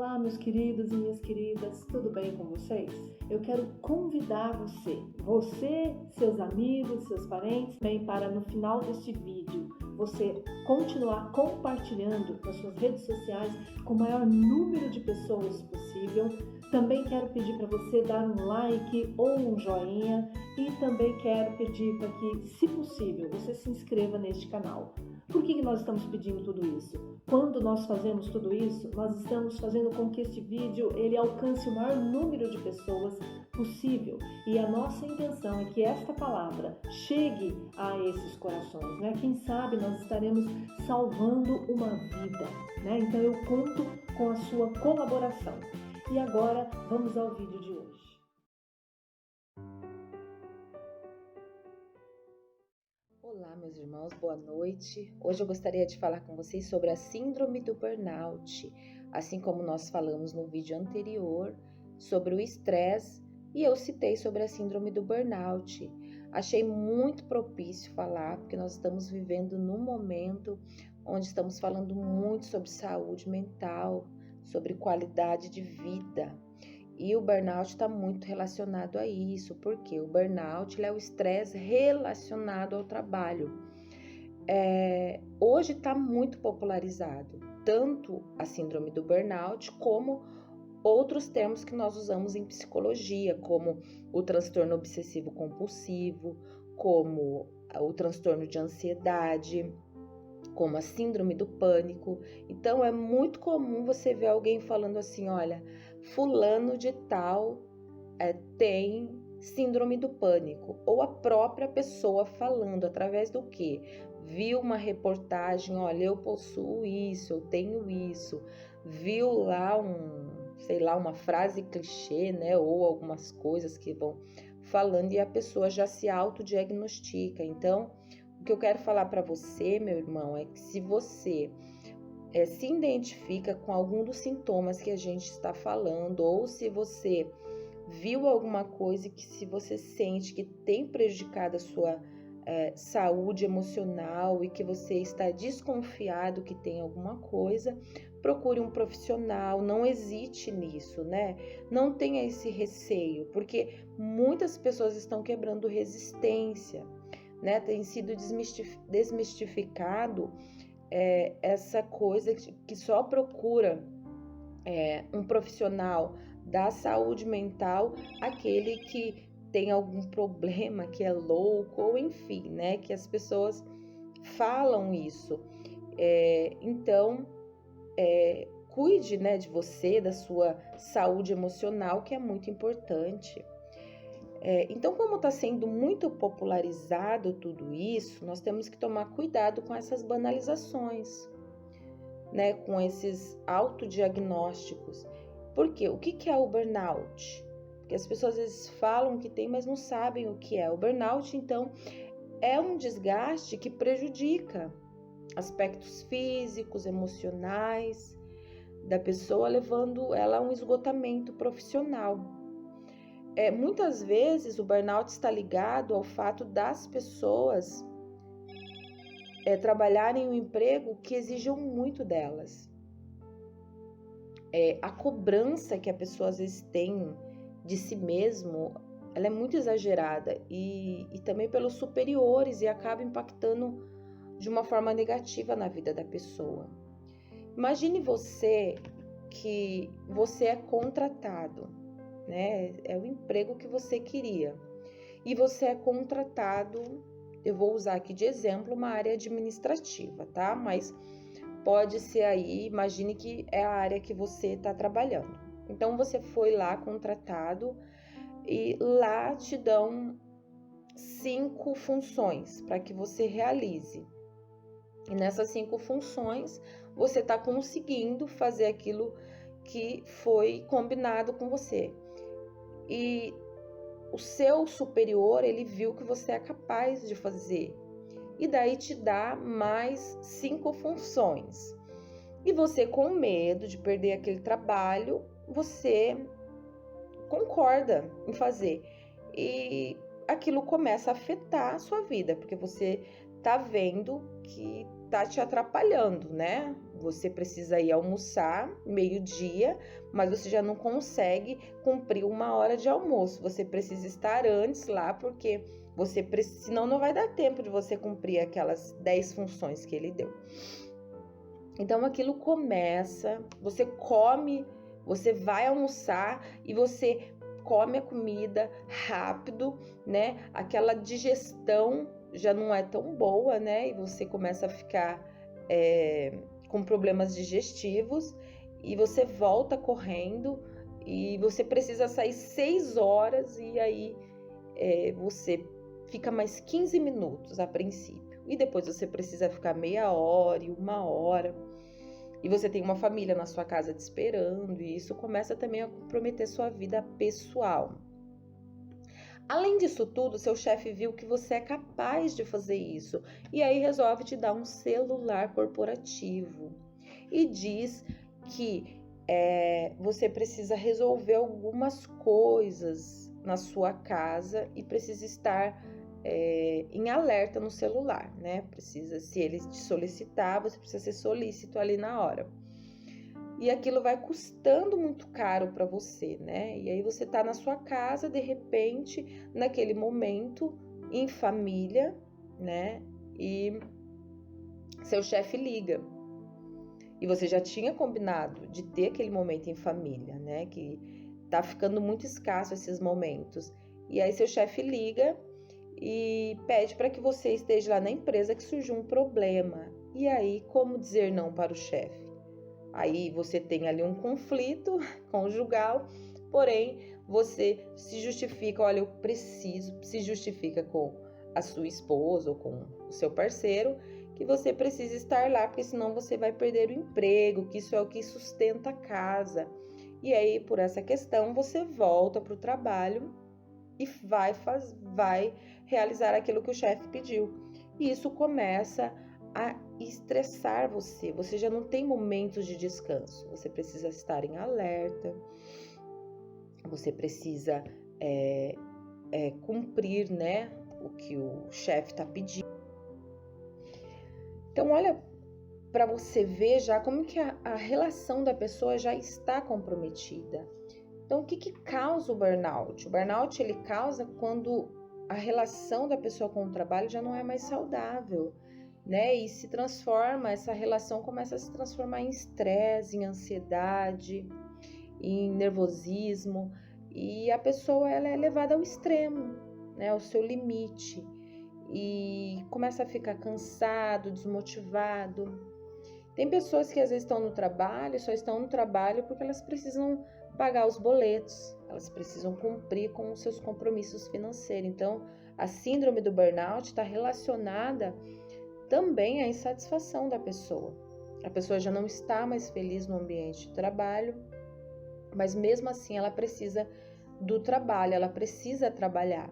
Olá, meus queridos e minhas queridas, tudo bem com vocês? Eu quero convidar você, seus amigos, seus parentes, também para no final deste vídeo você continuar compartilhando nas suas redes sociais com o maior número de pessoas possível. Também quero pedir para você dar um like ou um joinha e também quero pedir para que, se possível, você se inscreva neste canal. Por que nós estamos pedindo tudo isso? Quando nós fazemos tudo isso, nós estamos fazendo com que este vídeo ele alcance o maior número de pessoas possível. E a nossa intenção é que esta palavra chegue a esses corações, né? Quem sabe nós estaremos salvando uma vida, né? Então eu conto com a sua colaboração. E agora vamos ao vídeo de hoje. Olá, meus irmãos, boa noite. Hoje eu gostaria de falar com vocês sobre a síndrome do burnout, assim como nós falamos no vídeo anterior sobre o estresse e eu citei sobre a síndrome do burnout. Achei muito propício falar, porque nós estamos vivendo num momento onde estamos falando muito sobre saúde mental, sobre qualidade de vida. E o burnout está muito relacionado a isso, porque o burnout é o estresse relacionado ao trabalho. Hoje está muito popularizado, tanto a síndrome do burnout, como outros termos que nós usamos em psicologia, como o transtorno obsessivo compulsivo, como o transtorno de ansiedade, como a síndrome do pânico. Então é muito comum você ver alguém falando assim, olha, fulano de tal tem síndrome do pânico, ou a própria pessoa falando através do quê? Viu uma reportagem, olha, eu possuo isso, eu tenho isso, viu lá uma frase clichê, né, ou algumas coisas que vão falando e a pessoa já se autodiagnostica. Então, o que eu quero falar para você, meu irmão, é que se você se identifica com algum dos sintomas que a gente está falando, ou se você viu alguma coisa que se você sente que tem prejudicado a sua saúde emocional e que você está desconfiado que tem alguma coisa, procure um profissional, não hesite nisso, né? Não tenha esse receio, porque muitas pessoas estão quebrando resistência, né? Tem sido desmistificado essa coisa que só procura um profissional da saúde mental, aquele que tem algum problema, que é louco, ou enfim, né? Que as pessoas falam isso. Então, cuide, né, de você, da sua saúde emocional, que é muito importante. Então, como está sendo muito popularizado tudo isso, nós temos que tomar cuidado com essas banalizações, né, com esses autodiagnósticos. Por quê? O que é o burnout? Porque as pessoas às vezes falam que tem, mas não sabem o que é. O burnout, então, é um desgaste que prejudica aspectos físicos, emocionais da pessoa, levando ela a um esgotamento profissional. Muitas vezes o burnout está ligado ao fato das pessoas trabalharem em um emprego que exijam muito delas. A cobrança que a pessoa às vezes tem de si mesmo, ela é muito exagerada e também pelos superiores e acaba impactando de uma forma negativa na vida da pessoa. Imagine você que você é contratado, né? É o emprego que você queria e você é contratado, eu vou usar aqui de exemplo uma área administrativa, tá? Mas pode ser aí, imagine que é a área que você está trabalhando. Então você foi lá contratado e lá te dão 5 funções para que você realize. E nessas 5 funções você está conseguindo fazer aquilo que foi combinado com você. E o seu superior, ele viu que você é capaz de fazer. E daí te dá mais 5 funções. E você, com medo de perder aquele trabalho, você concorda em fazer. E aquilo começa a afetar a sua vida, porque você tá vendo que tá te atrapalhando, né? Você precisa ir almoçar meio-dia, mas você já não consegue cumprir 1 hora de almoço. Você precisa estar antes lá, porque senão não vai dar tempo de você cumprir aquelas 10 funções que ele deu. Então aquilo começa, você come, você vai almoçar e você come a comida rápido, né? Aquela digestão já não é tão boa, né? E você começa a ficar com problemas digestivos e você volta correndo e você precisa sair 6 horas e aí você fica mais 15 minutos a princípio. E depois você precisa ficar meia hora e 1 hora. E você tem uma família na sua casa te esperando, e isso começa também a comprometer sua vida pessoal. Além disso tudo, seu chefe viu que você é capaz de fazer isso, e aí resolve te dar um celular corporativo. E diz que você precisa resolver algumas coisas na sua casa e precisa estar em alerta no celular, né? Se ele te solicitar, você precisa ser solícito ali na hora. E aquilo vai custando muito caro para você, né? E aí você tá na sua casa, de repente, naquele momento, em família, né? E seu chefe liga. E você já tinha combinado de ter aquele momento em família, né? Que tá ficando muito escasso esses momentos. E aí seu chefe liga e pede para que você esteja lá na empresa que surgiu um problema. E aí, como dizer não para o chefe? Aí você tem ali um conflito conjugal, porém você se justifica, olha, eu preciso, se justifica com a sua esposa ou com o seu parceiro, que você precisa estar lá, porque senão você vai perder o emprego, que isso é o que sustenta a casa. E aí, por essa questão, você volta para o trabalho e vai realizar aquilo que o chefe pediu. E isso começa a estressar você. Você já não tem momentos de descanso. Você precisa estar em alerta. Você precisa cumprir, né, o que o chefe está pedindo. Então, olha para você ver já como que a relação da pessoa já está comprometida. Então, o que causa o burnout? O burnout ele causa quando a relação da pessoa com o trabalho já não é mais saudável, né? E essa relação começa a se transformar em estresse, em ansiedade, em nervosismo, e a pessoa ela é levada ao extremo, né? Ao seu limite, e começa a ficar cansado, desmotivado. Tem pessoas que às vezes estão no trabalho, só estão no trabalho porque elas precisam pagar os boletos, elas precisam cumprir com os seus compromissos financeiros. Então, a síndrome do burnout está relacionada também à insatisfação da pessoa. A pessoa já não está mais feliz no ambiente de trabalho, mas mesmo assim ela precisa do trabalho, ela precisa trabalhar,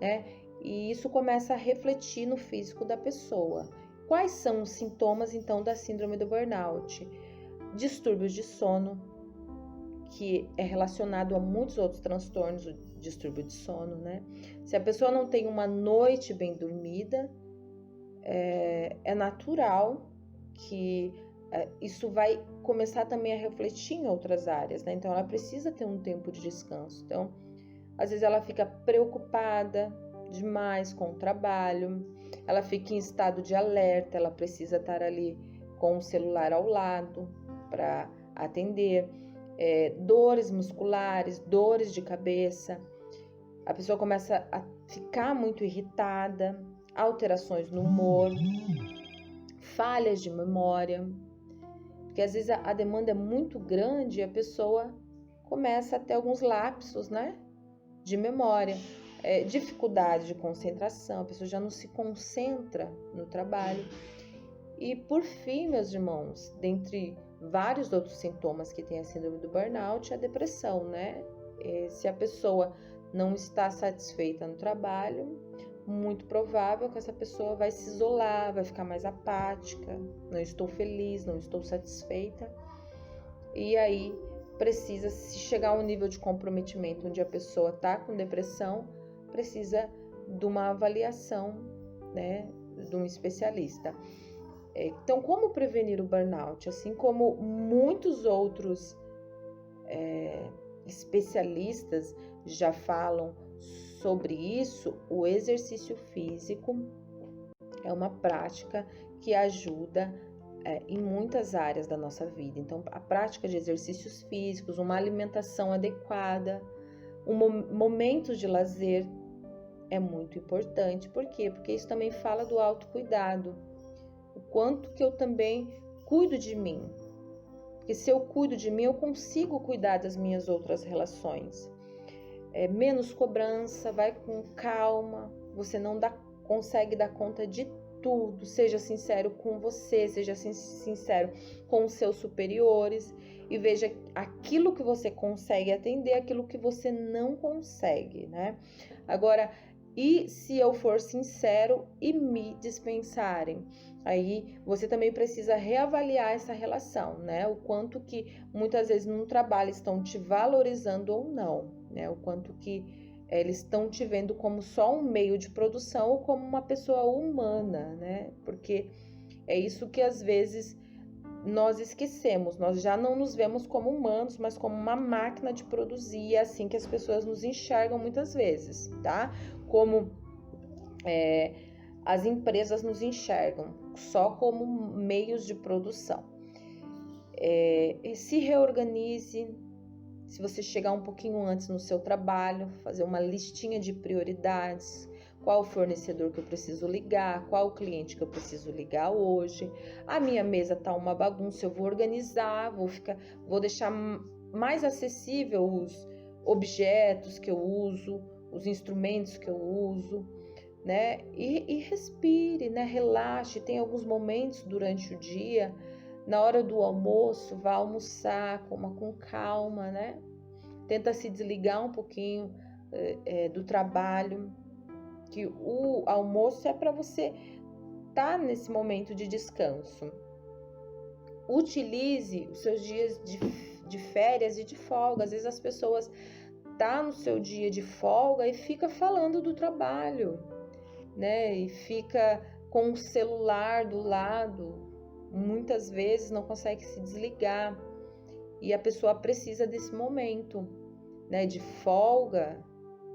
né? E isso começa a refletir no físico da pessoa. Quais são os sintomas, então, da síndrome do burnout? Distúrbios de sono, que é relacionado a muitos outros transtornos, o distúrbio de sono, né? Se a pessoa não tem uma noite bem dormida, é natural que isso vai começar também a refletir em outras áreas, né? Então, ela precisa ter um tempo de descanso. Então, às vezes ela fica preocupada demais com o trabalho, ela fica em estado de alerta, ela precisa estar ali com o celular ao lado para atender. Dores musculares, dores de cabeça, a pessoa começa a ficar muito irritada, alterações no humor, falhas de memória, porque às vezes a demanda é muito grande e a pessoa começa a ter alguns lapsos, né, de memória, dificuldade de concentração, a pessoa já não se concentra no trabalho. E por fim, meus irmãos, dentre vários outros sintomas que tem a síndrome do burnout, a depressão, né? Se a pessoa não está satisfeita no trabalho, muito provável que essa pessoa vai se isolar, vai ficar mais apática, não estou feliz, não estou satisfeita. E aí precisa, se chegar a um nível de comprometimento onde a pessoa está com depressão, precisa de uma avaliação, né, de um especialista. Então, como prevenir o burnout? Assim como muitos outros especialistas já falam sobre isso, o exercício físico é uma prática que ajuda em muitas áreas da nossa vida. Então, a prática de exercícios físicos, uma alimentação adequada, momentos de lazer é muito importante. Por quê? Porque isso também fala do autocuidado. O quanto que eu também cuido de mim. Porque se eu cuido de mim, eu consigo cuidar das minhas outras relações. Menos cobrança, vai com calma, você não consegue dar conta de tudo. Seja sincero com você, seja sincero com os seus superiores e veja aquilo que você consegue atender, aquilo que você não consegue, né? Agora, e se eu for sincero e me dispensarem? Aí você também precisa reavaliar essa relação, né? O quanto que muitas vezes no trabalho estão te valorizando ou não, né? O quanto que eles estão te vendo como só um meio de produção ou como uma pessoa humana, né? Porque é isso que às vezes nós esquecemos, nós já não nos vemos como humanos, mas como uma máquina de produzir, e é assim que as pessoas nos enxergam muitas vezes, tá? Como as empresas nos enxergam, só como meios de produção. Se reorganize. Se você chegar um pouquinho antes no seu trabalho, fazer uma listinha de prioridades, qual o fornecedor que eu preciso ligar, qual o cliente que eu preciso ligar hoje. A minha mesa tá uma bagunça, eu vou organizar, vou deixar mais acessível os objetos que eu uso, os instrumentos que eu uso, né? E respire, né? Relaxe. Tem alguns momentos durante o dia. Na hora do almoço, vá almoçar, coma com calma, né? Tenta se desligar um pouquinho do trabalho, que o almoço é para você estar nesse momento de descanso. Utilize os seus dias de férias e de folga. Às vezes as pessoas estão no seu dia de folga e fica falando do trabalho, né? E fica com o celular do lado. Muitas vezes não consegue se desligar e a pessoa precisa desse momento, né, de folga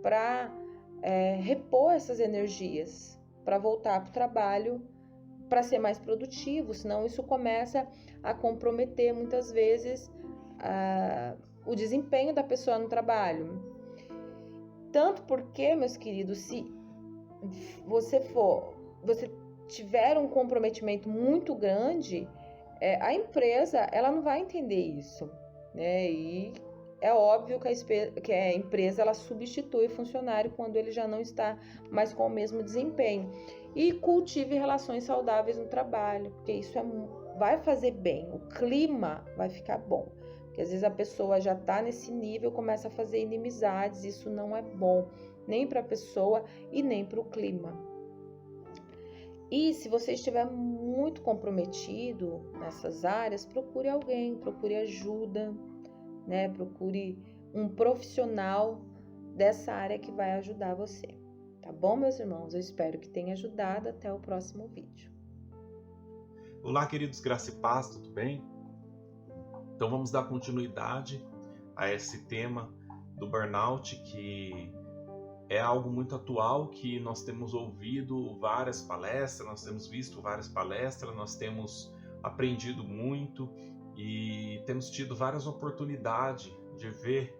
para repor essas energias, para voltar para o trabalho, para ser mais produtivo, senão isso começa a comprometer muitas vezes o desempenho da pessoa no trabalho. Tanto porque, meus queridos, se você tiver um comprometimento muito grande, a empresa ela não vai entender isso, né? E é óbvio que a empresa ela substitui o funcionário quando ele já não está mais com o mesmo desempenho. E cultive relações saudáveis no trabalho, porque isso vai fazer bem, o clima vai ficar bom. Porque às vezes a pessoa já está nesse nível, começa a fazer inimizades, isso não é bom, nem para a pessoa e nem para o clima. E se você estiver muito comprometido nessas áreas, procure alguém, procure ajuda, né? Procure um profissional dessa área que vai ajudar você. Tá bom, meus irmãos? Eu espero que tenha ajudado. Até o próximo vídeo. Olá, queridos, graça e paz, tudo bem? Então vamos dar continuidade a esse tema do burnout, que é algo muito atual, que nós temos ouvido várias palestras, nós temos visto várias palestras, nós temos aprendido muito e temos tido várias oportunidades de ver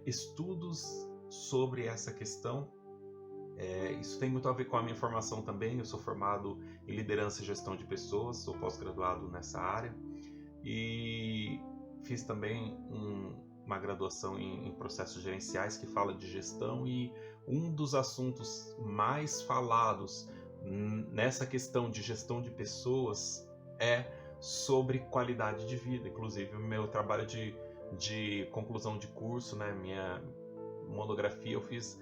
estudos sobre essa questão. Isso tem muito a ver com a minha formação também. Eu sou formado em liderança e gestão de pessoas, sou pós-graduado nessa área e fiz também uma graduação em processos gerenciais que fala de gestão, e um dos assuntos mais falados nessa questão de gestão de pessoas é sobre qualidade de vida. Inclusive o meu trabalho de conclusão de curso, né, minha monografia eu fiz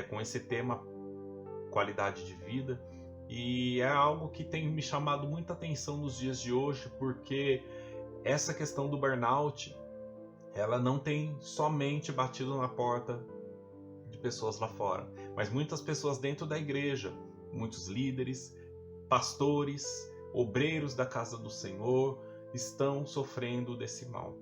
com esse tema, qualidade de vida, e é algo que tem me chamado muita atenção nos dias de hoje, porque essa questão do burnout ela não tem somente batido na porta de pessoas lá fora, mas muitas pessoas dentro da igreja, muitos líderes pastores, obreiros da casa do Senhor estão sofrendo desse mal.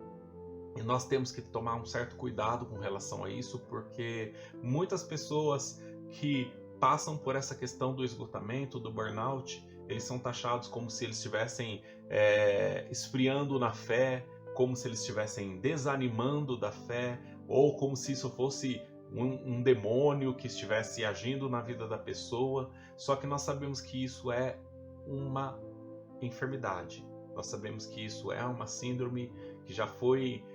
E nós temos que tomar um certo cuidado com relação a isso, porque muitas pessoas que passam por essa questão do esgotamento, do burnout, eles são taxados como se eles estivessem esfriando na fé, como se eles estivessem desanimando da fé, ou como se isso fosse um demônio que estivesse agindo na vida da pessoa. Só que nós sabemos que isso é uma enfermidade. Nós sabemos que isso é uma síndrome que já foi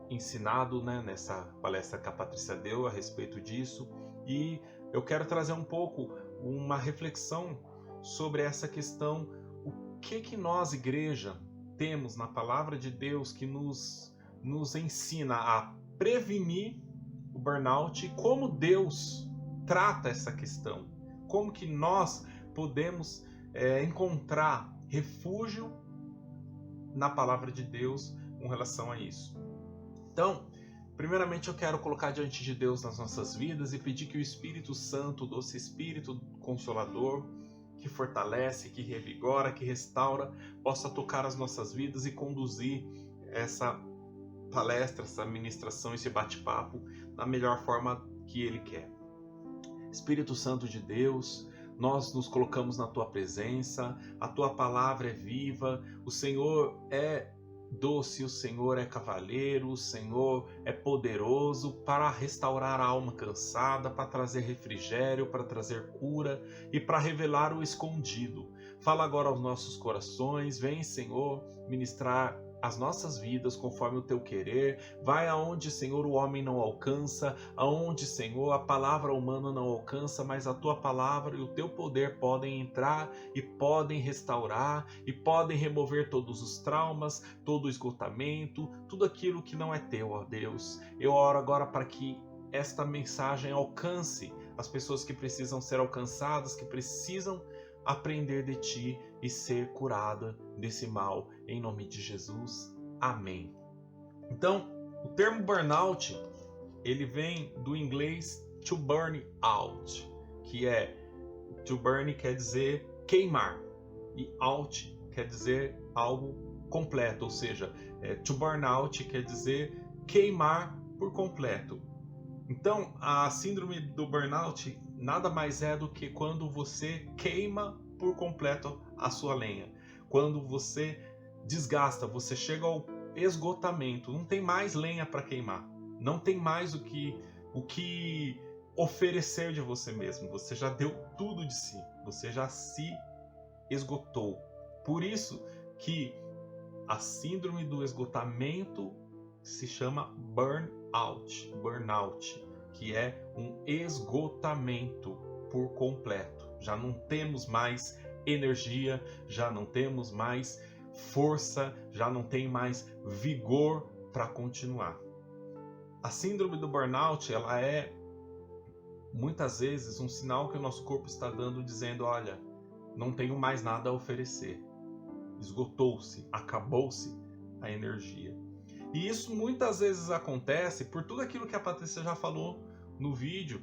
ensinado, né, nessa palestra que a Patrícia deu a respeito disso. E eu quero trazer um pouco uma reflexão sobre essa questão. O que nós, igreja, temos na palavra de Deus que nos ensina a prevenir o burnout e como Deus trata essa questão? Como que nós podemos encontrar refúgio na palavra de Deus com relação a isso? Então, primeiramente eu quero colocar diante de Deus nas nossas vidas e pedir que o Espírito Santo, o doce Espírito Consolador, que fortalece, que revigora, que restaura, possa tocar as nossas vidas e conduzir essa palestra, essa ministração, esse bate-papo da melhor forma que Ele quer. Espírito Santo de Deus, nós nos colocamos na Tua presença, a Tua palavra é viva, o Senhor é doce, o Senhor é cavaleiro, o Senhor é poderoso para restaurar a alma cansada, para trazer refrigério, para trazer cura e para revelar o escondido. Fala agora aos nossos corações, vem, Senhor, ministrar as nossas vidas conforme o Teu querer. Vai aonde, Senhor, o homem não alcança, aonde, Senhor, a palavra humana não alcança, mas a Tua palavra e o Teu poder podem entrar e podem restaurar e podem remover todos os traumas, todo o esgotamento, tudo aquilo que não é Teu, ó Deus. Eu oro agora para que esta mensagem alcance as pessoas que precisam ser alcançadas, que precisam aprender de Ti e ser curada desse mal, em nome de Jesus. Amém. Então, o termo burnout, ele vem do inglês to burn out, que é to burn quer dizer queimar e out quer dizer algo completo, ou seja, to burn out quer dizer queimar por completo. Então, a síndrome do burnout nada mais é do que quando você queima por completo a sua lenha. Quando você desgasta, você chega ao esgotamento, não tem mais lenha para queimar, não tem mais o que oferecer de você mesmo, você já deu tudo de si, você já se esgotou. Por isso que a síndrome do esgotamento se chama burnout, que é um esgotamento por completo. Já não temos mais energia, já não temos mais força, já não tem mais vigor para continuar. A síndrome do burnout, ela é muitas vezes um sinal que o nosso corpo está dando, dizendo: olha, não tenho mais nada a oferecer. Esgotou-se, acabou-se a energia. E isso muitas vezes acontece por tudo aquilo que a Patrícia já falou no vídeo,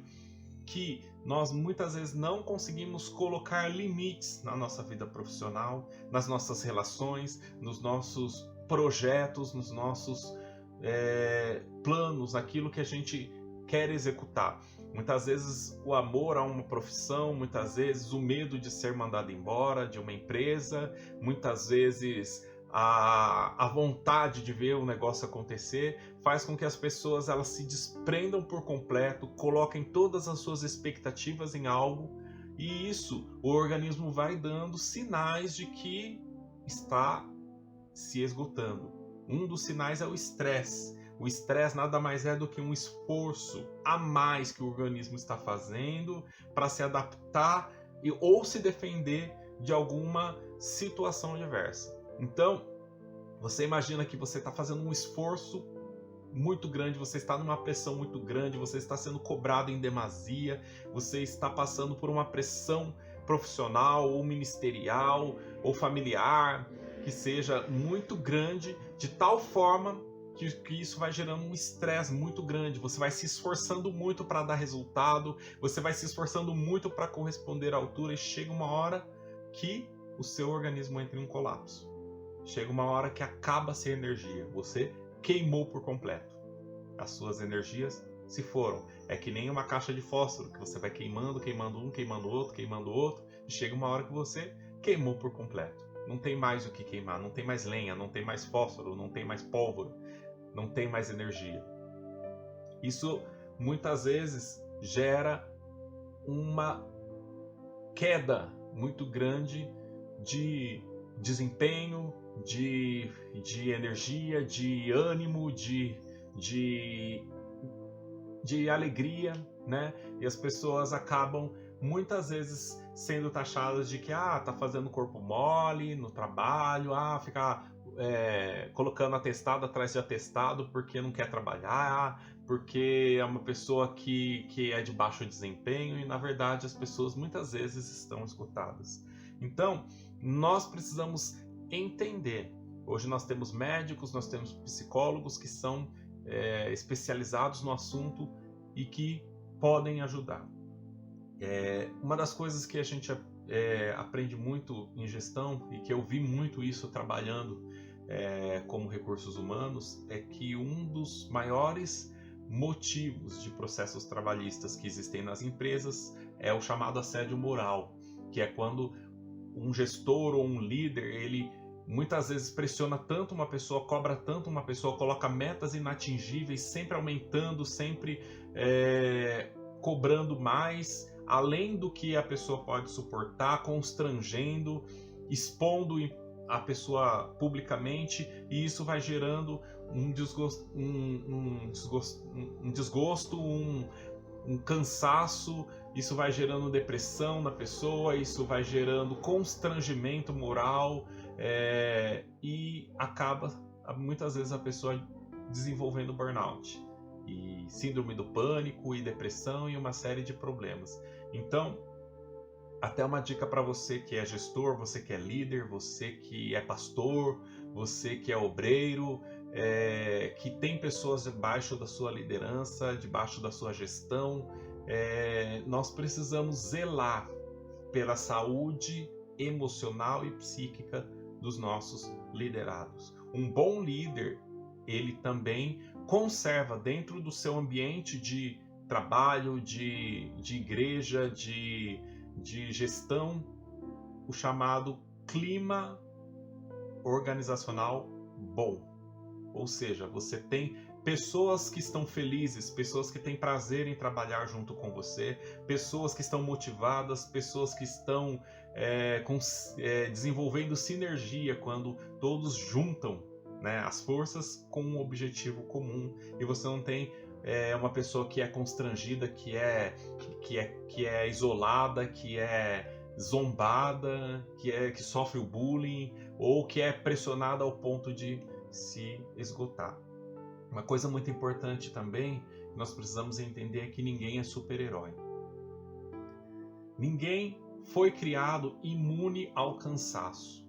que nós muitas vezes não conseguimos colocar limites na nossa vida profissional, nas nossas relações, nos nossos projetos, nos nossos planos, naquilo que a gente quer executar. Muitas vezes o amor a uma profissão, muitas vezes o medo de ser mandado embora de uma empresa, muitas vezes a vontade de ver o negócio acontecer faz com que as pessoas elas se desprendam por completo, coloquem todas as suas expectativas em algo, e isso, o organismo vai dando sinais de que está se esgotando. Um dos sinais é o estresse. O estresse nada mais é do que um esforço a mais que o organismo está fazendo para se adaptar ou se defender de alguma situação adversa. Então, você imagina que você está fazendo um esforço muito grande, você está numa pressão muito grande, você está sendo cobrado em demasia, você está passando por uma pressão profissional ou ministerial ou familiar que seja muito grande, de tal forma que isso vai gerando um estresse muito grande. Você vai se esforçando muito para dar resultado, você vai se esforçando muito para corresponder à altura e chega uma hora que o seu organismo entra em um colapso. Chega uma hora que acaba-se a energia. Você queimou por completo. As suas energias se foram. É que nem uma caixa de fósforo que você vai queimando, queimando um, queimando outro, e chega uma hora que você queimou por completo. Não tem mais o que queimar, não tem mais lenha, não tem mais fósforo, não tem mais pólvora, não tem mais energia. Isso muitas vezes gera uma queda muito grande de desempenho, de energia, de ânimo, de alegria, né? E as pessoas acabam muitas vezes sendo taxadas de que tá fazendo corpo mole no trabalho, ficar colocando atestado atrás de atestado porque não quer trabalhar, porque é uma pessoa que é de baixo desempenho, e na verdade as pessoas muitas vezes estão esgotadas. Então, nós precisamos entender. Hoje nós temos médicos, nós temos psicólogos que são especializados no assunto e que podem ajudar. Uma das coisas que a gente aprende muito em gestão, e que eu vi muito isso trabalhando como recursos humanos, é que um dos maiores motivos de processos trabalhistas que existem nas empresas é o chamado assédio moral, que é quando um gestor ou um líder, ele muitas vezes pressiona tanto uma pessoa, cobra tanto uma pessoa, coloca metas inatingíveis, sempre aumentando, sempre cobrando mais, além do que a pessoa pode suportar, constrangendo, expondo a pessoa publicamente, e isso vai gerando um desgosto, um cansaço, isso vai gerando depressão na pessoa, isso vai gerando constrangimento moral, e acaba muitas vezes a pessoa desenvolvendo burnout, e síndrome do pânico, e depressão, e uma série de problemas. Então, até uma dica para você que é gestor, você que é líder, você que é pastor, você que é obreiro, que tem pessoas debaixo da sua liderança, debaixo da sua gestão. Nós precisamos zelar pela saúde emocional e psíquica dos nossos liderados. Um bom líder, ele também conserva dentro do seu ambiente de trabalho, de igreja, de gestão, o chamado clima organizacional bom. Ou seja, você tem pessoas que estão felizes, pessoas que têm prazer em trabalhar junto com você, pessoas que estão motivadas, pessoas que estão desenvolvendo sinergia quando todos juntam, né, as forças com um objetivo comum, e você não tem uma pessoa que é constrangida, que é isolada, que é zombada, que sofre o bullying, ou que é pressionada ao ponto de se esgotar. Uma coisa muito importante também que nós precisamos entender é que ninguém é super-herói. Ninguém foi criado imune ao cansaço.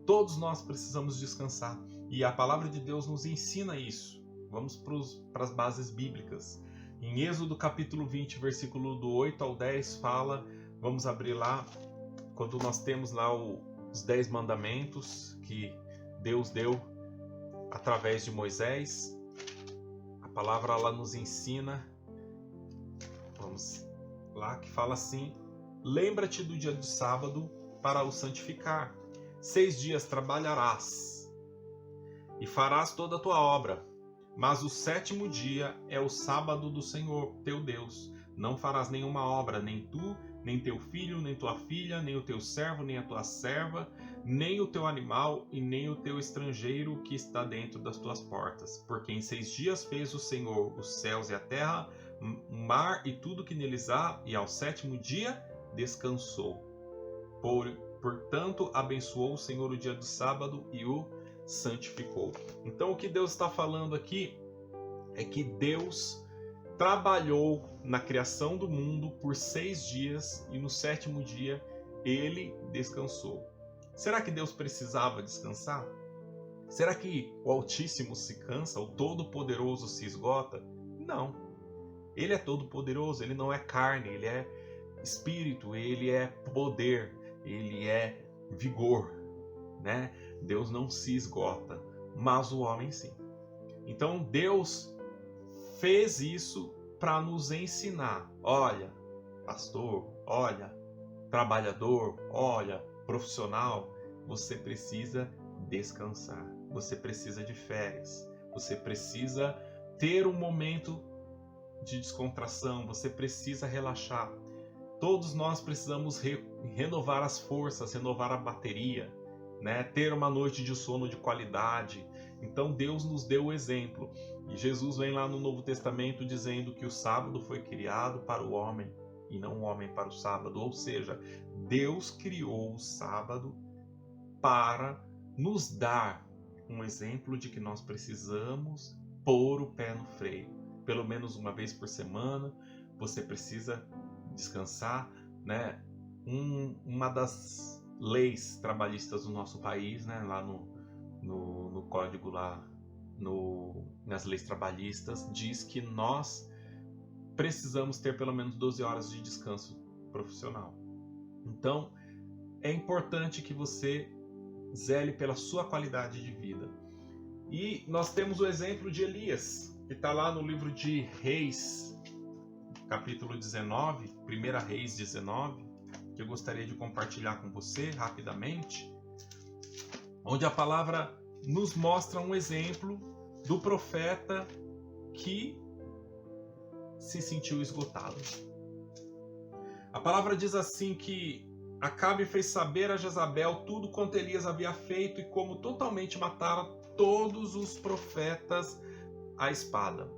Todos nós precisamos descansar, e a palavra de Deus nos ensina isso. Vamos para as bases bíblicas. Em Êxodo capítulo 20, versículo do 8 ao 10 fala, vamos abrir lá, quando nós temos lá os 10 mandamentos que Deus deu através de Moisés. A palavra lá nos ensina, vamos lá, que fala assim: lembra-te do dia do sábado para o santificar. 6 dias trabalharás e farás toda a tua obra. Mas o 7º dia é o sábado do Senhor, teu Deus. Não farás nenhuma obra, nem tu, nem teu filho, nem tua filha, nem o teu servo, nem a tua serva, nem o teu animal, e nem o teu estrangeiro que está dentro das tuas portas. Porque em 6 dias fez o Senhor os céus e a terra, o mar e tudo que neles há, e ao 7º dia descansou. Portanto, abençoou o Senhor o dia do sábado e o santificou. Então, o que Deus está falando aqui é que Deus trabalhou na criação do mundo por 6 dias e no 7º dia ele descansou. Será que Deus precisava descansar? Será que o Altíssimo se cansa? O Todo-Poderoso se esgota? Não. Ele é todo-poderoso, ele não é carne, ele é espírito, ele é poder, ele é vigor, né? Deus não se esgota, mas o homem sim. Então Deus fez isso para nos ensinar. Olha, pastor, olha, trabalhador, olha, profissional, você precisa descansar, você precisa de férias, você precisa ter um momento de descontração, você precisa relaxar. Todos nós precisamos renovar as forças, renovar a bateria, né? Ter uma noite de sono de qualidade. Então Deus nos deu o exemplo. E Jesus vem lá no Novo Testamento dizendo que o sábado foi criado para o homem e não o homem para o sábado. Ou seja, Deus criou o sábado para nos dar um exemplo de que nós precisamos pôr o pé no freio. Pelo menos uma vez por semana, você precisa descansar, né? Uma das leis trabalhistas do nosso país, né? Lá no código, lá nas leis trabalhistas, diz que nós precisamos ter pelo menos 12 horas de descanso profissional. Então, é importante que você zele pela sua qualidade de vida. E nós temos o exemplo de Elias, que está lá no livro de Reis, capítulo 19, 1 Reis 19, que eu gostaria de compartilhar com você rapidamente, onde a palavra nos mostra um exemplo do profeta que se sentiu esgotado. A palavra diz assim que Acabe fez saber a Jezabel tudo quanto Elias havia feito e como totalmente matara todos os profetas à espada.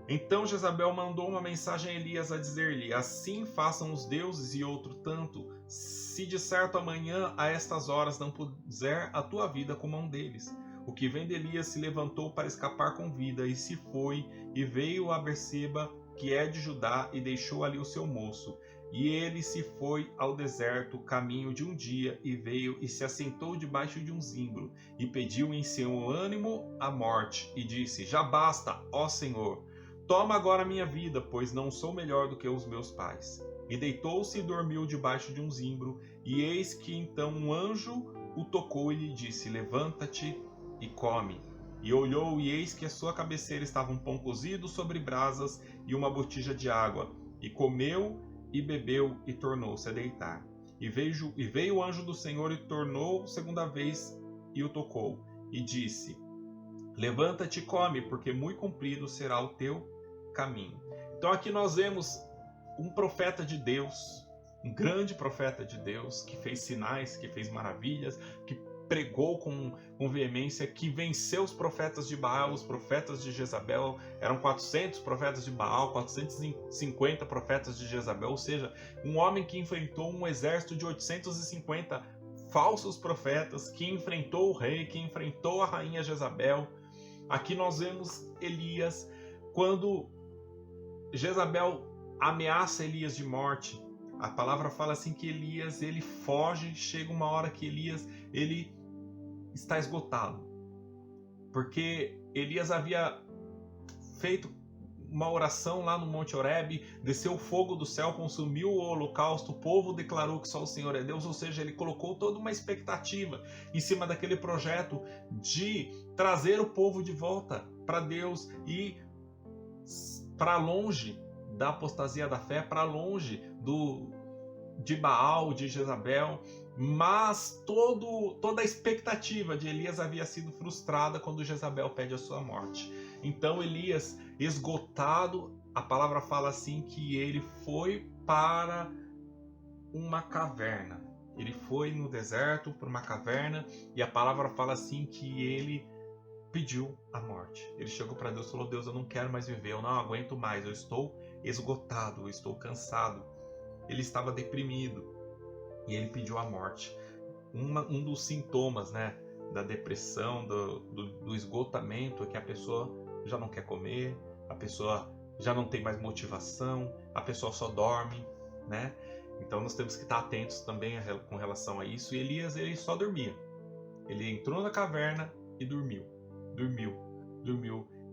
Então Jezabel mandou uma mensagem a Elias a dizer-lhe: assim façam os deuses e outro tanto, se de certo amanhã a estas horas não puser a tua vida com mão deles. O que vem de Elias se levantou para escapar com vida e se foi e veio a Berseba, que é de Judá, e deixou ali o seu moço. E ele se foi ao deserto, caminho de um dia, e veio e se assentou debaixo de um zimbro, e pediu em seu ânimo a morte, e disse: já basta, ó Senhor, toma agora minha vida, pois não sou melhor do que os meus pais. E deitou-se e dormiu debaixo de um zimbro, e eis que então um anjo o tocou e lhe disse: levanta-te e come. E olhou, e eis que à sua cabeceira estava um pão cozido sobre brasas e uma botija de água. E comeu e bebeu e tornou-se a deitar. E veio o anjo do Senhor e tornou segunda vez e o tocou. E disse: levanta-te e come, porque muito comprido será o teu caminho. Então aqui nós vemos um profeta de Deus, um grande profeta de Deus, que fez sinais, que fez maravilhas, que pregou com veemência, que venceu os profetas de Baal, os profetas de Jezabel. Eram 400 profetas de Baal, 450 profetas de Jezabel, ou seja, um homem que enfrentou um exército de 850 falsos profetas, que enfrentou o rei, que enfrentou a rainha Jezabel. Aqui nós vemos Elias, quando Jezabel ameaça Elias de morte. A palavra fala assim que Elias, ele foge, chega uma hora que Elias, ele está esgotado. Porque Elias havia feito uma oração lá no Monte Horebe, desceu o fogo do céu, consumiu o holocausto, o povo declarou que só o Senhor é Deus, ou seja, ele colocou toda uma expectativa em cima daquele projeto de trazer o povo de volta para Deus e para longe da apostasia da fé, para longe de Baal, de Jezabel. Mas toda a expectativa de Elias havia sido frustrada quando Jezabel pede a sua morte. Então Elias, esgotado, a palavra fala assim que ele foi para uma caverna. Ele foi no deserto para uma caverna e a palavra fala assim que ele pediu a morte. Ele chegou para Deus e falou: Deus, eu não quero mais viver, eu não aguento mais, eu estou esgotado, eu estou cansado. Ele estava deprimido e ele pediu a morte. Um dos sintomas, né, da depressão, do esgotamento, é que a pessoa já não quer comer, a pessoa já não tem mais motivação, a pessoa só dorme, né? Então nós temos que estar atentos também com relação a isso. E Elias, ele só dormia. Ele entrou na caverna e dormiu.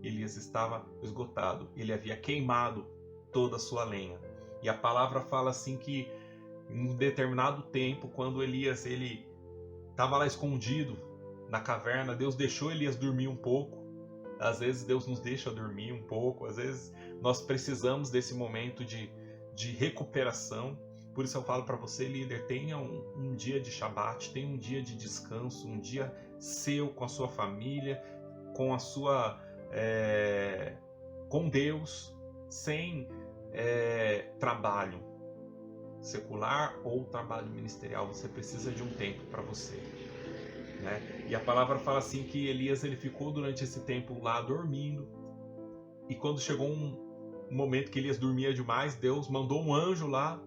Elias estava esgotado, ele havia queimado toda a sua lenha. E a palavra fala assim que em um determinado tempo, quando Elias ele estava lá escondido na caverna, Deus deixou Elias dormir um pouco. Às vezes Deus nos deixa dormir um pouco, às vezes nós precisamos desse momento de recuperação. Por isso eu falo para você, líder, tenha um dia de Shabat, tenha um dia de descanso, um dia seu com a sua família, com a sua com Deus, sem trabalho secular ou trabalho ministerial. Você precisa de um tempo para você, né? E a palavra fala assim que Elias ele ficou durante esse tempo lá dormindo, e quando chegou um momento que Elias dormia demais, Deus mandou um anjo lá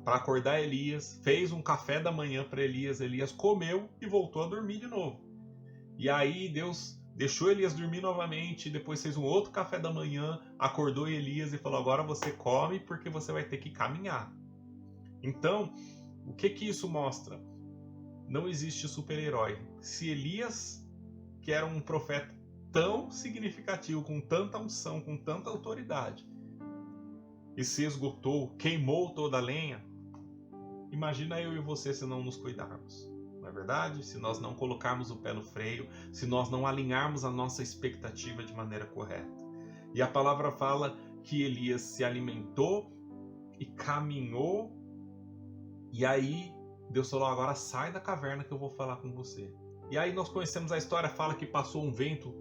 para acordar Elias, fez um café da manhã para Elias, Elias comeu e voltou a dormir de novo. E aí Deus deixou Elias dormir novamente, depois fez um outro café da manhã, acordou Elias e falou: agora você come porque você vai ter que caminhar. Então, o que isso mostra? Não existe super-herói. Se Elias, que era um profeta tão significativo, com tanta unção, com tanta autoridade, e se esgotou, queimou toda a lenha, imagina eu e você se não nos cuidarmos. Não é verdade? Se nós não colocarmos o pé no freio, se nós não alinharmos a nossa expectativa de maneira correta. E a palavra fala que Elias se alimentou e caminhou, e aí Deus falou: agora sai da caverna que eu vou falar com você. E aí nós conhecemos a história, fala que passou um vento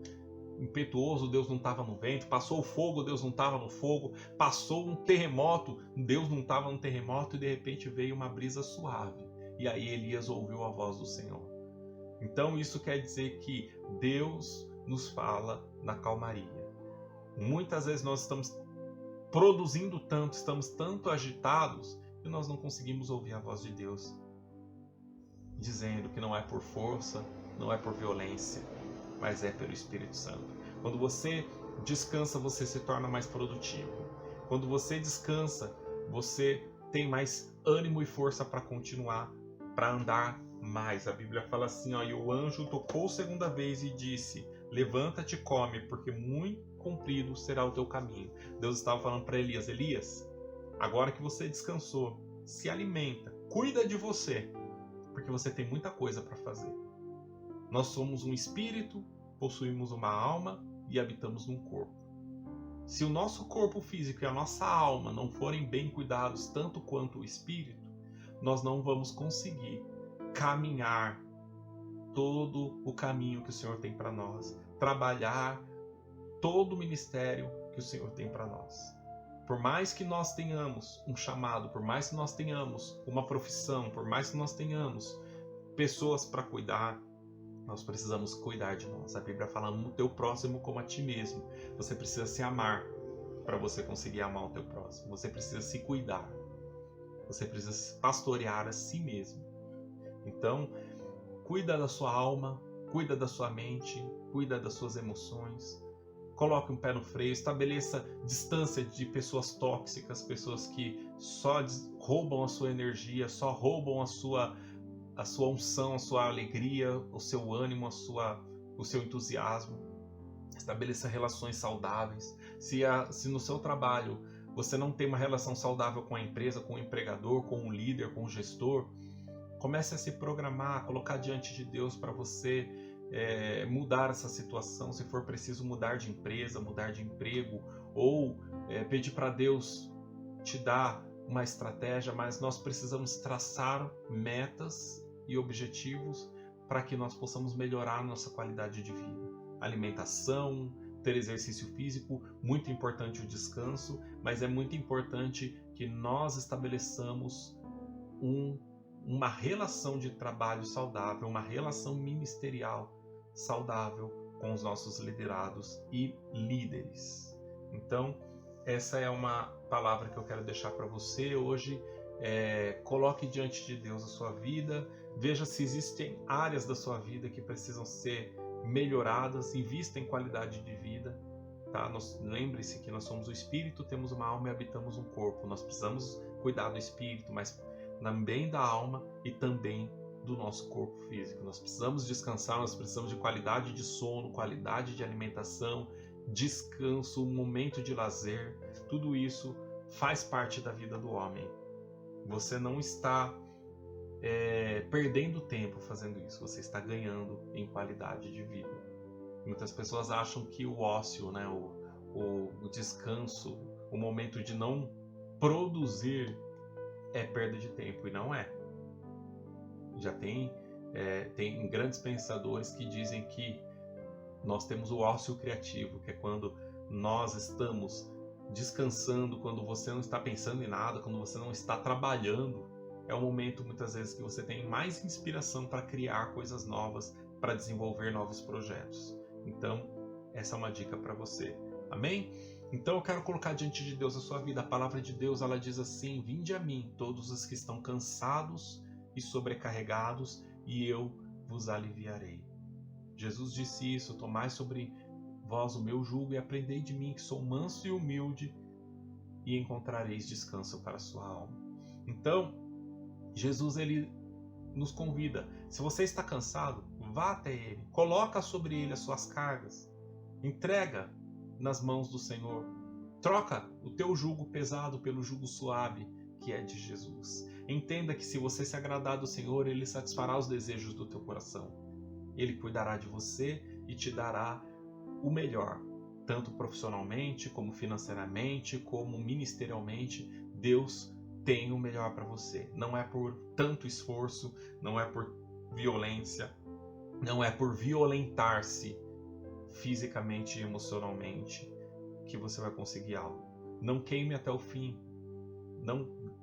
impetuoso, Deus não estava no vento, passou o fogo, Deus não estava no fogo, passou um terremoto, Deus não estava no terremoto, e de repente veio uma brisa suave. E aí Elias ouviu a voz do Senhor. Então isso quer dizer que Deus nos fala na calmaria. Muitas vezes nós estamos produzindo tanto, estamos tanto agitados, que nós não conseguimos ouvir a voz de Deus, dizendo que não é por força, não é por violência, mas é pelo Espírito Santo. Quando você descansa, você se torna mais produtivo. Quando você descansa, você tem mais ânimo e força para continuar, para andar mais. A Bíblia fala assim, e o anjo tocou segunda vez e disse: levanta-te e come, porque muito comprido será o teu caminho. Deus estava falando para Elias: Elias, agora que você descansou, se alimenta, cuida de você, porque você tem muita coisa para fazer. Nós somos um espírito, possuímos uma alma e habitamos num corpo. Se o nosso corpo físico e a nossa alma não forem bem cuidados tanto quanto o espírito, nós não vamos conseguir caminhar todo o caminho que o Senhor tem para nós, trabalhar todo o ministério que o Senhor tem para nós. Por mais que nós tenhamos um chamado, por mais que nós tenhamos uma profissão, por mais que nós tenhamos pessoas para cuidar, nós precisamos cuidar de nós. A Bíblia fala: no teu próximo como a ti mesmo. Você precisa se amar para você conseguir amar o teu próximo. Você precisa se cuidar. Você precisa pastorear a si mesmo. Então, cuida da sua alma, cuida da sua mente, cuida das suas emoções. Coloque um pé no freio, estabeleça distância de pessoas tóxicas, pessoas que só roubam a sua energia, só roubam a sua unção, a sua alegria, o seu ânimo, o seu entusiasmo. Estabeleça relações saudáveis. Se no seu trabalho você não tem uma relação saudável com a empresa, com o empregador, com o líder, com o gestor, comece a se programar, colocar diante de Deus para você mudar essa situação. Se for preciso mudar de empresa, mudar de emprego, ou pedir para Deus te dar uma estratégia, mas nós precisamos traçar metas e objetivos para que nós possamos melhorar a nossa qualidade de vida. Alimentação, ter exercício físico, muito importante o descanso, mas é muito importante que nós estabeleçamos uma relação de trabalho saudável, uma relação ministerial saudável com os nossos liderados e líderes. Então, essa é uma palavra que eu quero deixar para você hoje. Coloque diante de Deus a sua vida, veja se existem áreas da sua vida que precisam ser melhoradas, invista em qualidade de vida, tá? Lembre-se que nós somos o espírito, temos uma alma e habitamos um corpo. Nós precisamos cuidar do espírito, mas também da alma e também do nosso corpo físico. Nós precisamos descansar, nós precisamos de qualidade de sono, qualidade de alimentação, descanso, um momento de lazer. Tudo isso faz parte da vida do homem. Você não está perdendo tempo fazendo isso, você está ganhando em qualidade de vida. Muitas pessoas acham que o ócio, né, o descanso, o momento de não produzir é perda de tempo, e não é. Já tem grandes pensadores que dizem que nós temos o ócio criativo, que é quando nós estamos descansando, quando você não está pensando em nada, quando você não está trabalhando. É o momento, muitas vezes, que você tem mais inspiração para criar coisas novas, para desenvolver novos projetos. Então, essa é uma dica para você. Amém? Então, eu quero colocar diante de Deus a sua vida. A palavra de Deus, ela diz assim: vinde a mim, todos os que estão cansados e sobrecarregados, e eu vos aliviarei. Jesus disse isso: tomai sobre vós o meu jugo e aprendei de mim, que sou manso e humilde, e encontrareis descanso para a sua alma. Então, Jesus, ele nos convida. Se você está cansado, vá até ele. Coloca sobre ele as suas cargas. Entrega nas mãos do Senhor. Troca o teu jugo pesado pelo jugo suave, que é de Jesus. Entenda que se você se agradar do Senhor, ele satisfará os desejos do teu coração. Ele cuidará de você e te dará o melhor, tanto profissionalmente, como financeiramente, como ministerialmente. Deus tem o melhor para você. Não é por tanto esforço, não é por violência, não é por violentar-se fisicamente e emocionalmente que você vai conseguir algo. Não queime até o fim.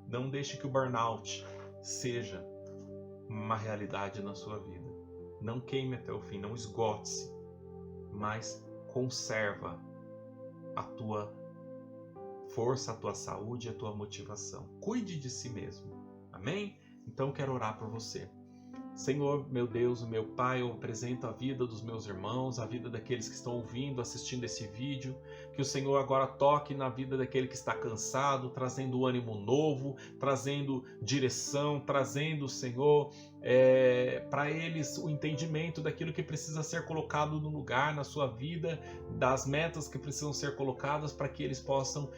Não deixe que o burnout seja uma realidade na sua vida. Não queime até o fim, não esgote-se, mas conserva a tua força, a tua saúde e a tua motivação. Cuide de si mesmo. Amém? Então eu quero orar por você. Senhor, meu Deus, meu Pai, eu apresento a vida dos meus irmãos, a vida daqueles que estão ouvindo, assistindo esse vídeo. Que o Senhor agora toque na vida daquele que está cansado, trazendo ânimo novo, trazendo direção, trazendo, Senhor, para eles o entendimento daquilo que precisa ser colocado no lugar na sua vida, das metas que precisam ser colocadas para que eles possam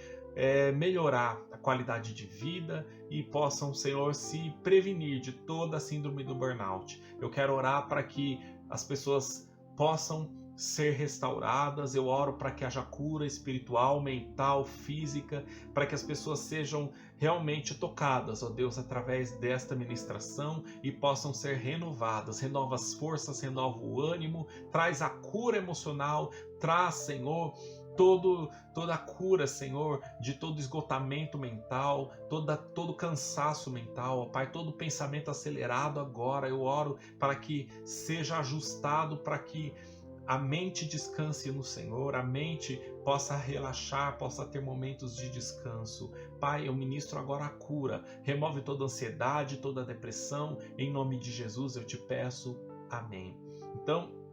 melhorar a qualidade de vida e possam, Senhor, se prevenir de toda a síndrome do burnout. Eu quero orar para que as pessoas possam ser restauradas. Eu oro para que haja cura espiritual, mental, física, para que as pessoas sejam realmente tocadas, ó Deus, através desta ministração e possam ser renovadas. Renova as forças, renova o ânimo, traz a cura emocional, traz, Senhor, toda a cura, Senhor, de todo esgotamento mental, todo cansaço mental, ó Pai, todo pensamento acelerado agora. Eu oro para que seja ajustado, para que a mente descanse no Senhor, a mente possa relaxar, possa ter momentos de descanso. Pai, eu ministro agora a cura, remove toda ansiedade, toda depressão, em nome de Jesus eu te peço, amém. Então,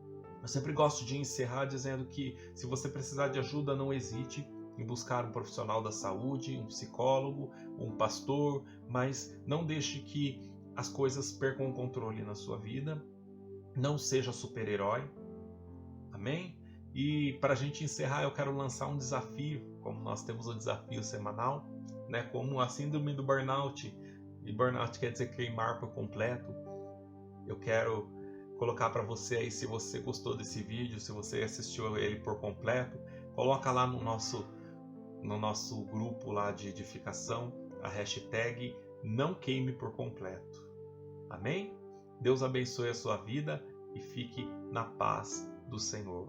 eu sempre gosto de encerrar dizendo que se você precisar de ajuda, não hesite em buscar um profissional da saúde, um psicólogo, um pastor, mas não deixe que as coisas percam o controle na sua vida. Não seja super-herói. Amém? E para a gente encerrar, eu quero lançar um desafio, como nós temos o desafio semanal, né? Como a síndrome do burnout, e burnout quer dizer queimar por completo. Eu quero colocar para você aí, se você gostou desse vídeo, se você assistiu ele por completo, coloca lá no nosso grupo lá de edificação a hashtag não queime por completo. Amém? Deus abençoe a sua vida e fique na paz do Senhor.